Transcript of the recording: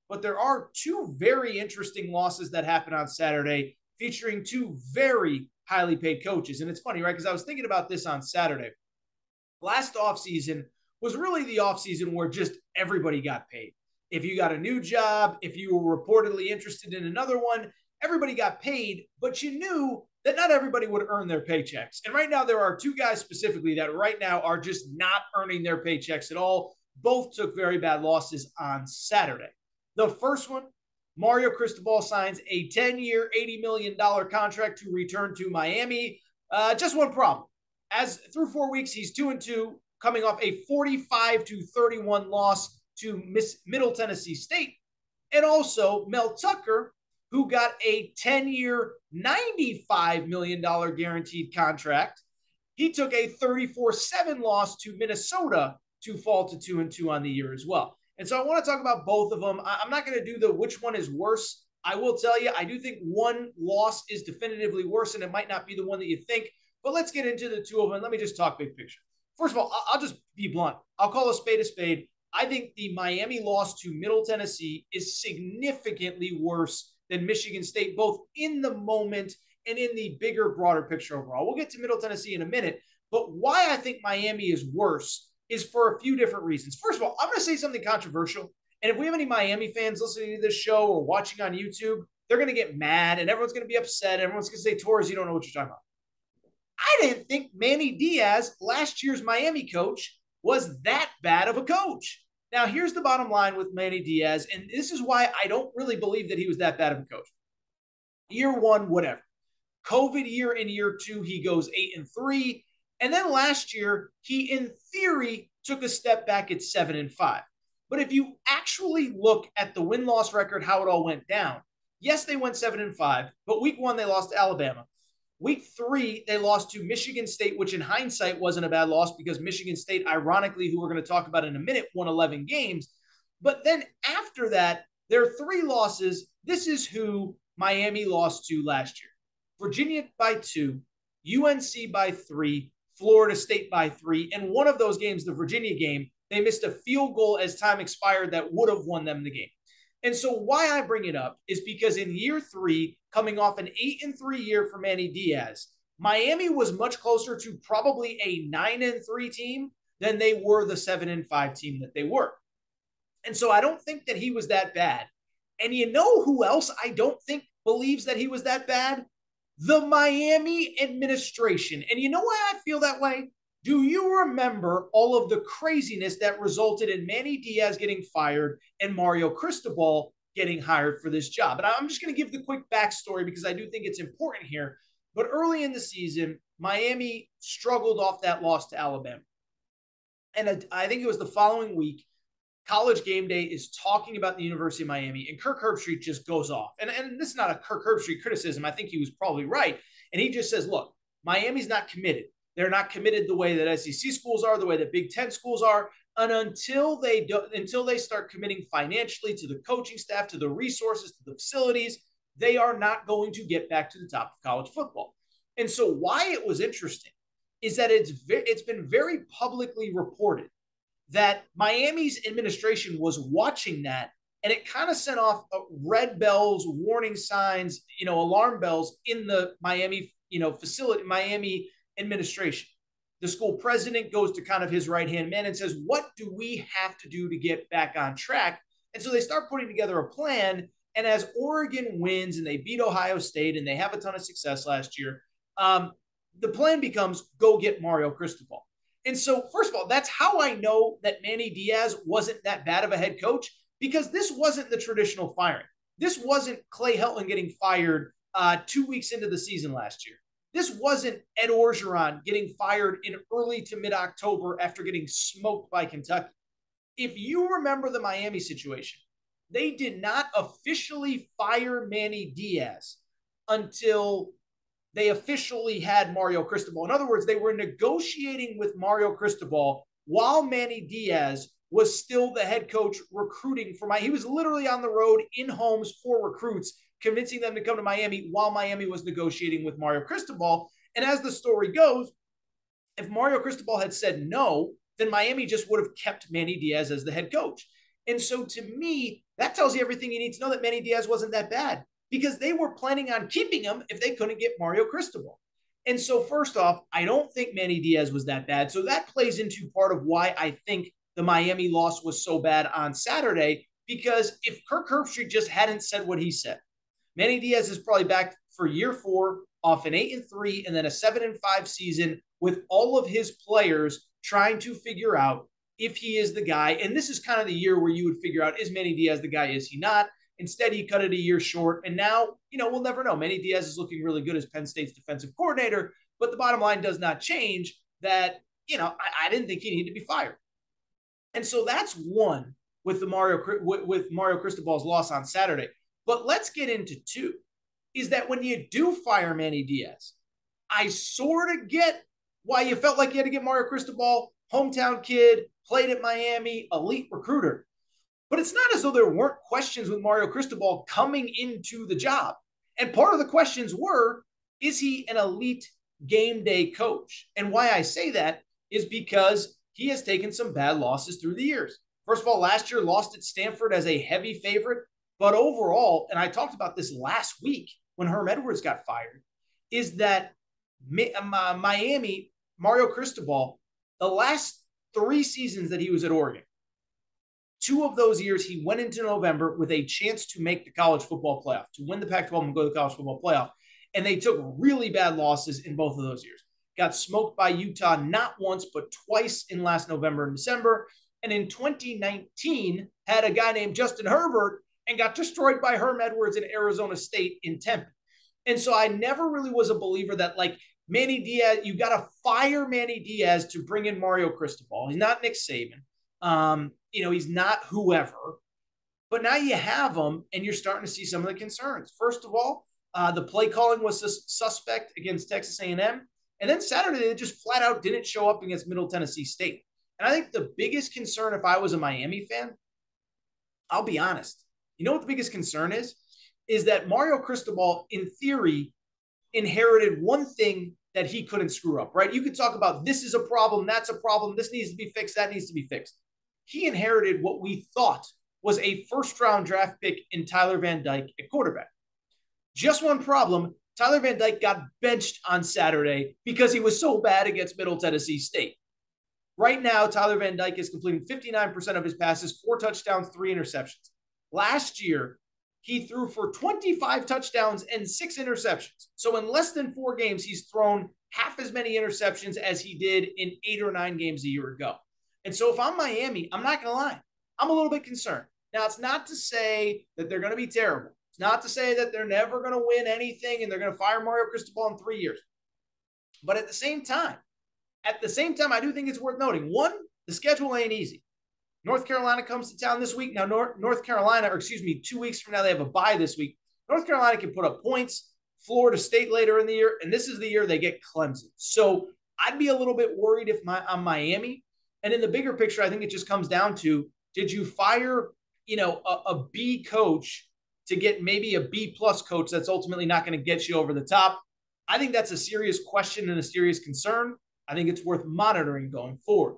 but there are two very interesting losses that happened on Saturday featuring two very highly paid coaches. And it's funny, right? Because I was thinking about this on Saturday. Last offseason was really the offseason where just everybody got paid. If you got a new job, if you were reportedly interested in another one, everybody got paid, but you knew that not everybody would earn their paychecks. And right now, there are two guys specifically that right now are just not earning their paychecks at all. Both took very bad losses on Saturday. The first one, Mario Cristobal signs a 10-year, $80 million contract to return to Miami. Just one problem. As through 4 weeks, he's 2-2, coming off a 45-31 loss to Middle Tennessee State. And also Mel Tucker, who got a 10-year, $95 million guaranteed contract. He took a 34-7 loss to Minnesota to fall to 2-2 on the year as well. And so I want to talk about both of them. I'm not going to do the which one is worse. I will tell you, I do think one loss is definitively worse, and it might not be the one that you think. But let's get into the two of them. Let me just talk big picture. First of all, I'll just be blunt. I'll call a spade a spade. I think the Miami loss to Middle Tennessee is significantly worse than Michigan State, both in the moment and in the bigger, broader picture overall. We'll get to Middle Tennessee in a minute. But why I think Miami is worse is for a few different reasons. First of all, I'm going to say something controversial. And if we have any Miami fans listening to this show or watching on YouTube, they're going to get mad and everyone's going to be upset. Everyone's going to say, Torres, you don't know what you're talking about. I didn't think Manny Diaz, last year's Miami coach, was that bad of a coach. Now, here's the bottom line with Manny Diaz, and this is why I don't really believe that he was that bad of a coach. Year one, whatever. COVID year in year two, he goes 8-3. And then last year, he, in theory, took a step back at 7-5. But if you actually look at the win-loss record, how it all went down, yes, they went 7-5, but week one, they lost to Alabama. Week three, they lost to Michigan State, which in hindsight wasn't a bad loss because Michigan State, ironically, who we're going to talk about in a minute, won 11 games. But then after that, there are three losses. This is who Miami lost to last year. Virginia by 2, UNC by 3, Florida State by 3. And one of those games, the Virginia game, they missed a field goal as time expired that would have won them the game. And so why I bring it up is because in year three, coming off an 8-3 year for Manny Diaz, Miami was much closer to probably a 9-3 team than they were the 7-5 team that they were. And so I don't think that he was that bad. And you know who else I don't think believes that he was that bad? The Miami administration. And you know why I feel that way? Do you remember all of the craziness that resulted in Manny Diaz getting fired and Mario Cristobal getting hired for this job? And I'm just going to give the quick backstory because I do think it's important here. But early in the season, Miami struggled off that loss to Alabama. And I think it was the following week, College Game Day is talking about the University of Miami, and Kirk Herbstreit just goes off. And this is not a Kirk Herbstreit criticism. I think he was probably right. And he just says, look, Miami's not committed. They're not committed the way that SEC schools are, the way that Big Ten schools are, and until they start committing financially to the coaching staff, to the resources, to the facilities, they are not going to get back to the top of college football. And so why it was interesting is that it's been very publicly reported that Miami's administration was watching that, and it kind of sent off red bells, warning signs, alarm bells in the Miami, facility, Miami administration. The school president goes to kind of his right-hand man and says, what do we have to do to get back on track? And so they start putting together a plan. And as Oregon wins and they beat Ohio State and they have a ton of success last year, the plan becomes go get Mario Cristobal. And so, first of all, that's how I know that Manny Diaz wasn't that bad of a head coach, because this wasn't the traditional firing. This wasn't Clay Helton getting fired 2 weeks into the season last year. This wasn't Ed Orgeron getting fired in early to mid-October after getting smoked by Kentucky. If you remember the Miami situation, they did not officially fire Manny Diaz until they officially had Mario Cristobal. In other words, they were negotiating with Mario Cristobal while Manny Diaz was still the head coach recruiting for Miami. He was literally on the road in homes for recruits, convincing them to come to Miami while Miami was negotiating with Mario Cristobal. And as the story goes, if Mario Cristobal had said no, then Miami just would have kept Manny Diaz as the head coach. And so to me, That tells you everything you need to know that Manny Diaz wasn't that bad because they were planning on keeping him if they couldn't get Mario Cristobal. And so, first off, I don't think Manny Diaz was that bad. So that plays into part of why I think the Miami loss was so bad on Saturday, because if Kirk Herbstreit just hadn't said what he said, Manny Diaz is probably back for year 4 off an 8-3 and then a 7-5 season with all of his players trying to figure out if he is the guy. And this is kind of the year where you would figure out, is Manny Diaz the guy? Is he not? Instead, he cut it a year short. And now, we'll never know. Manny Diaz is looking really good as Penn State's defensive coordinator. But the bottom line does not change that, I didn't think he needed to be fired. And so that's one with Mario Cristobal's loss on Saturday. But let's get into two, is that when you do fire Manny Diaz, I sort of get why you felt like you had to get Mario Cristobal, hometown kid, played at Miami, elite recruiter. But it's not as though there weren't questions with Mario Cristobal coming into the job. And part of the questions were, is he an elite game day coach? And why I say that is because he has taken some bad losses through the years. First of all, last year lost at Stanford as a heavy favorite. But overall, and I talked about this last week when Herm Edwards got fired, is that Miami, Mario Cristobal, the last 3 seasons that he was at Oregon, 2 of those years he went into November with a chance to make the college football playoff, to win the Pac-12 and go to the college football playoff. And they took really bad losses in both of those years. Got smoked by Utah not once, but twice in last November and December. And in 2019, had a guy named Justin Herbert and got destroyed by Herm Edwards in Arizona State in Tempe. And so I never really was a believer that, like, Manny Diaz, you got to fire Manny Diaz to bring in Mario Cristobal. He's not Nick Saban. He's not whoever. But now you have him, and you're starting to see some of the concerns. First of all, the play calling was suspect against Texas A&M. And then Saturday, they just flat out didn't show up against Middle Tennessee State. And I think the biggest concern, if I was a Miami fan, I'll be honest, you know what the biggest concern is that Mario Cristobal, in theory, inherited one thing that he couldn't screw up, right? You could talk about this is a problem, that's a problem, this needs to be fixed, that needs to be fixed. He inherited what we thought was a first-round draft pick in Tyler Van Dyke at quarterback. Just one problem, Tyler Van Dyke got benched on Saturday because he was so bad against Middle Tennessee State. Right now, Tyler Van Dyke is completing 59% of his passes, 4 touchdowns, 3 interceptions. Last year, he threw for 25 touchdowns and 6 interceptions. So in less than 4 games, he's thrown half as many interceptions as he did in 8 or 9 games a year ago. And so if I'm Miami, I'm not going to lie, I'm a little bit concerned. Now, it's not to say that they're going to be terrible. It's not to say that they're never going to win anything and they're going to fire Mario Cristobal in 3 years. But at the same time, I do think it's worth noting, one, the schedule ain't easy. North Carolina comes to town this week. Now, North Carolina, 2 weeks from now, they have a bye this week. North Carolina can put up points. Florida State later in the year, and this is the year they get Clemson. So I'd be a little bit worried if I'm Miami. And in the bigger picture, I think it just comes down to, did you fire, a B coach to get maybe a B plus coach that's ultimately not going to get you over the top? I think that's a serious question and a serious concern. I think it's worth monitoring going forward.